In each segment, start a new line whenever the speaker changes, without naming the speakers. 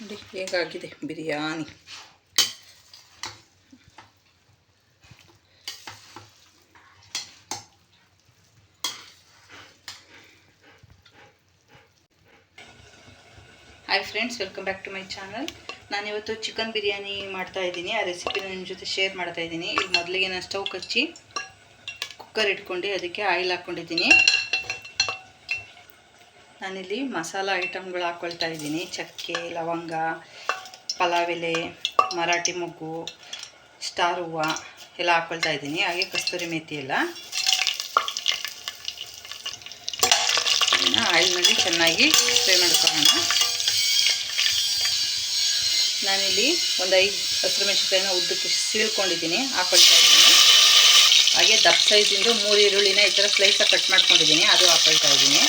ನೋಡಿ ಹೇಗಾಗಿದೆ biryani. Hi friends, welcome back to my channel. ನಾನಿವತ್ತು ಚಿಕನ್ ಬಿರಿಯಾನಿ ಮಾಡ್ತಾ ಇದ್ದೀನಿ. ಆ ರೆಸಿಪಿನ ನಿಮ್ಮ ಜೊತೆ ಶೇರ್ ಮಾಡ್ತಾ ಇದ್ದೀನಿ. ಈಗ ಮೊದಲಿಗೆ ನಾನು ಸ್ಟವ್ ಕಚ್ಚಿ ಕುಕ್ಕರ್ ಇಟ್ಕೊಂಡು ಅದಕ್ಕೆ ಆಯಿಲ್ ಹಾಕ್ಕೊಂಡಿದ್ದೀನಿ. ನಾನಿಲ್ಲಿ ಮಸಾಲ ಐಟಮ್ಗಳು ಹಾಕ್ಕೊಳ್ತಾ ಇದ್ದೀನಿ. ಚಕ್ಕೆ, ಲವಂಗ, ಪಲಾವ್ ಎಲೆ, ಮರಾಠಿ ಮೊಗ್ಗು, ಸ್ಟಾರ್ ಹೂವು ಎಲ್ಲ ಹಾಕ್ಕೊಳ್ತಾ ಇದ್ದೀನಿ. ಹಾಗೆ ಕಸ್ತೂರಿ ಮೇಥಿ ಎಲ್ಲ ಆಯಿಲ್ನಲ್ಲಿ ಚೆನ್ನಾಗಿ ಫ್ರೈ ಮಾಡ್ಕೊಳ್ಳೋಣ. ನಾನಿಲ್ಲಿ ಒಂದು 5 ಹಸಿರು ಮೆಣಸಿನಕಾಯಿನ ಉದ್ದಕ್ಕೆ ಸೀಳ್ಕೊಂಡಿದ್ದೀನಿ, ಹಾಕ್ಕೊಳ್ತಾ ಇದ್ದೀನಿ. ಹಾಗೆ ದಪ್ಪ ಸೈಜಿಂದು 3 ಈರುಳ್ಳಿನ ಈ ಥರ ಸ್ಲೈಸಾಗಿ ಕಟ್ ಮಾಡ್ಕೊಂಡಿದ್ದೀನಿ, ಅದು ಹಾಕ್ಕೊಳ್ತಾ ಇದ್ದೀನಿ.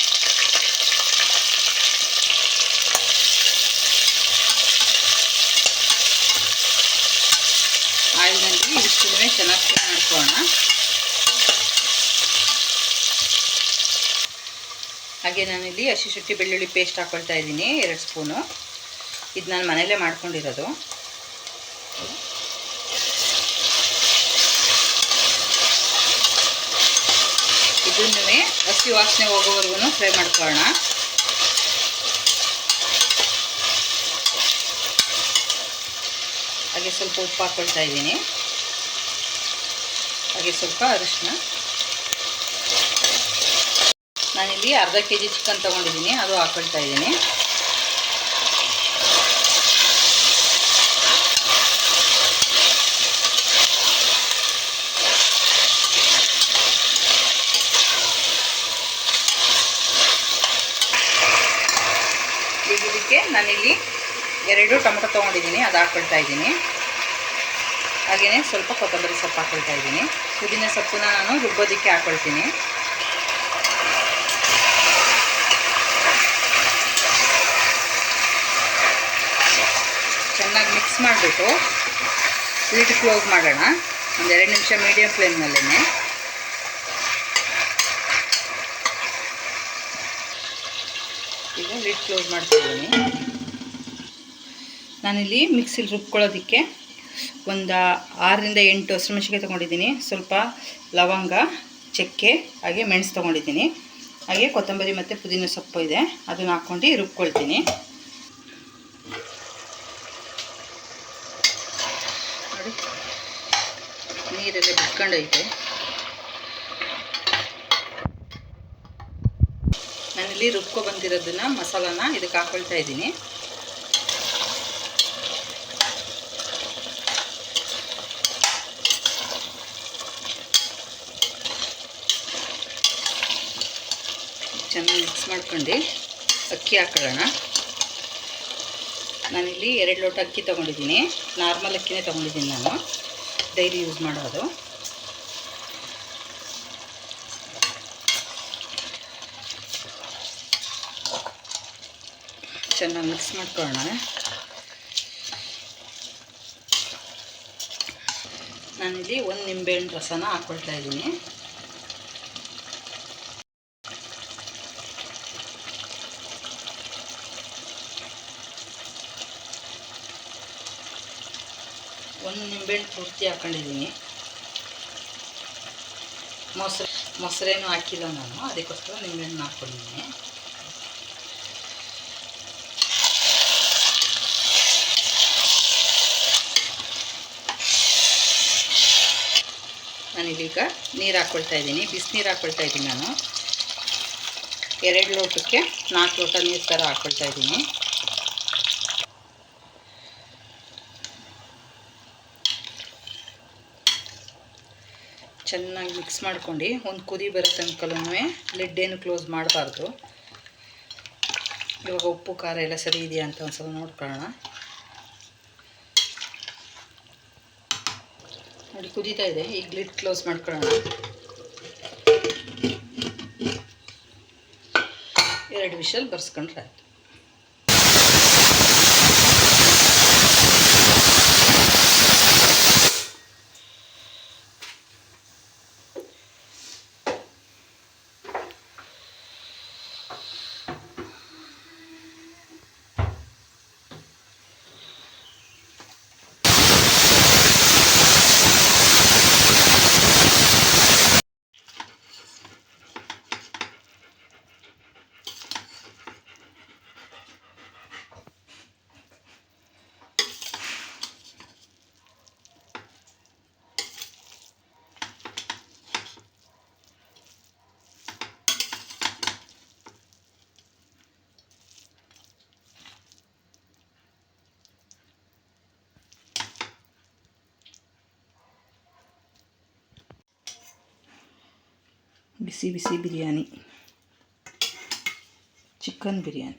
ಆಯಿಲ್ನಲ್ಲಿ ಇಷ್ಟನ್ನೇ ಚೆನ್ನಾಗಿ ಫ್ರೈ ಮಾಡ್ಕೊಳ್ಳೋಣ. ಹಾಗೆ ನಾನಿಲ್ಲಿ ಹಸಿ ಶುಂಠಿ ಬೆಳ್ಳುಳ್ಳಿ ಪೇಸ್ಟ್ ಹಾಕ್ಕೊಳ್ತಾ ಇದ್ದೀನಿ, 2 ಸ್ಪೂನು. ಇದು ನಾನು ಮನೆಯಲ್ಲೇ ಮಾಡ್ಕೊಂಡಿರೋದು. ಇದನ್ನೂ ಹಸಿ ವಾಸನೆ ಹೋಗೋವರೆಗೂ ಫ್ರೈ ಮಾಡ್ಕೊಳ್ಳೋಣ. ಹಾಗೆ ಸ್ವಲ್ಪ ಉಪ್ಪು ಹಾಕ್ಕೊಳ್ತಾ ಇದ್ದೀನಿ. ಹಾಗೆ ಸ್ವಲ್ಪ ಅರಿಶಿನ. ನಾನಿಲ್ಲಿ ಅರ್ಧ kg ಚಿಕನ್ ತೊಗೊಂಡಿದ್ದೀನಿ, ಅದು ಹಾಕ್ಕೊಳ್ತಾ ಇದ್ದೀನಿ. ಈಗ ಇದಕ್ಕೆ ನಾನಿಲ್ಲಿ 2 ಟೊಮೊಟೊ ತೊಗೊಂಡಿದ್ದೀನಿ, ಅದು ಹಾಕ್ಕೊಳ್ತಾ ಇದ್ದೀನಿ. ಹಾಗೆಯೇ ಸ್ವಲ್ಪ ಕೊತ್ತಂಬರಿ ಸೊಪ್ಪು ಹಾಕ್ಕೊಳ್ತಾ ಇದ್ದೀನಿ. ಪುದೀನ ಸೊಪ್ಪನ್ನ ನಾನು ರುಬ್ಬೋದಕ್ಕೆ ಹಾಕ್ಕೊಳ್ತೀನಿ. ಚೆನ್ನಾಗಿ ಮಿಕ್ಸ್ ಮಾಡಿಬಿಟ್ಟು ಲಿಡ್ ಕ್ಲೋಸ್ ಮಾಡೋಣ. ಒಂದು 2 ನಿಮಿಷ ಮೀಡಿಯಮ್ ಫ್ಲೇಮ್ನಲ್ಲೇ. ಈಗ ಲಿಡ್ ಕ್ಲೋಸ್ ಮಾಡ್ತಾಯಿದ್ದೀನಿ. ನಾನಿಲ್ಲಿ ಮಿಕ್ಸಿಲಿ ರುಬ್ಕೊಳ್ಳೋದಕ್ಕೆ ಒಂದು 6 ರಿಂದ 8 ಹಸಿಮೆಣಸಿನಕಾಯಿ ತೊಗೊಂಡಿದ್ದೀನಿ. ಸ್ವಲ್ಪ ಲವಂಗ, ಚಕ್ಕೆ, ಹಾಗೆ ಮೆಣಸು ತೊಗೊಂಡಿದ್ದೀನಿ. ಹಾಗೆ ಕೊತ್ತಂಬರಿ ಮತ್ತು ಪುದೀನ ಸೊಪ್ಪು ಇದೆ, ಅದನ್ನು ಹಾಕ್ಕೊಂಡು ರುಬ್ಕೊಳ್ತೀನಿ. ನೋಡಿ, ನೀರೆಲ್ಲ ಬಿಟ್ಕೊಂಡೈತೆ. ನಾನಿಲ್ಲಿ ರುಬ್ಕೊ ಬಂದಿರೋದನ್ನು ಮಸಾಲಾನ ಇದಕ್ಕೆ ಹಾಕ್ಕೊಳ್ತಾ ಇದ್ದೀನಿ. ಚೆನ್ನಾಗಿ ಮಿಕ್ಸ್ ಮಾಡ್ಕೊಂಡು ಅಕ್ಕಿ ಹಾಕೊಳ್ಳೋಣ. ನಾನಿಲ್ಲಿ 2 ಲೋಟ ಅಕ್ಕಿ ತೊಗೊಂಡಿದ್ದೀನಿ. ನಾರ್ಮಲ್ ಅಕ್ಕಿನೇ ತೊಗೊಂಡಿದ್ದೀನಿ, ನಾನು ಡೈಲಿ ಯೂಸ್ ಮಾಡೋದು. ಚೆನ್ನಾಗಿ ಮಿಕ್ಸ್ ಮಾಡ್ಕೊಳ್ಳೋಣ. ನಾನಿಲ್ಲಿ 1 ನಿಂಬೆಹಣ್ಣು ರಸನ ಹಾಕ್ಕೊಳ್ತಾ ಇದ್ದೀನಿ. ಒಂದು ನಿಂಬೆಹಣ್ಣು ಪೂರ್ತಿ ಹಾಕ್ಕೊಂಡಿದ್ದೀನಿ. ಮೊಸರೇನು ಹಾಕಿಲ್ಲ ನಾನು, ಅದಕ್ಕೋಸ್ಕರ ನಿಂಬೆಹಣ್ಣು ಹಾಕ್ಕೊಂಡಿದ್ದೀನಿ. ನಾನಿದೀಗ ನೀರು ಹಾಕ್ಕೊಳ್ತಾ ಇದ್ದೀನಿ. ಬಿಸಿನೀರು ಹಾಕ್ಕೊಳ್ತಾ ಇದ್ದೀನಿ. ನಾನು 2 ಲೋಟಕ್ಕೆ 4 ಲೋಟ ನೀರು ಥರ ಹಾಕ್ಕೊಳ್ತಾ ಇದ್ದೀನಿ. ಚೆನ್ನಾಗಿ ಮಿಕ್ಸ್ ಮಾಡ್ಕೊಂಡು ಒಂದು ಕುದಿ ಬರೋ ತನಕಲೂ ಲಿಡ್ ಏನು ಕ್ಲೋಸ್ ಮಾಡಬಾರ್ದು. ಇವಾಗ ಉಪ್ಪು ಖಾರ ಎಲ್ಲ ಸರಿ ಇದೆಯಾ ಅಂತ ಒಂದು ಸಲ ನೋಡ್ಕೊಳ್ಳೋಣ. ನೋಡಿ, ಕುದೀತಾ ಇದೆ. ಈಗ ಲಿಡ್ ಕ್ಲೋಸ್ ಮಾಡ್ಕೊಳ್ಳೋಣ. 2 ವಿಷಲ್ ಬರ್ಸ್ಕೊಂಡ್ರೆ ಆಯಿತು. ಬಿಸಿ ಬಿಸಿ ಬಿರಿಯಾನಿ, ಚಿಕನ್ ಬಿರಿಯಾನಿ.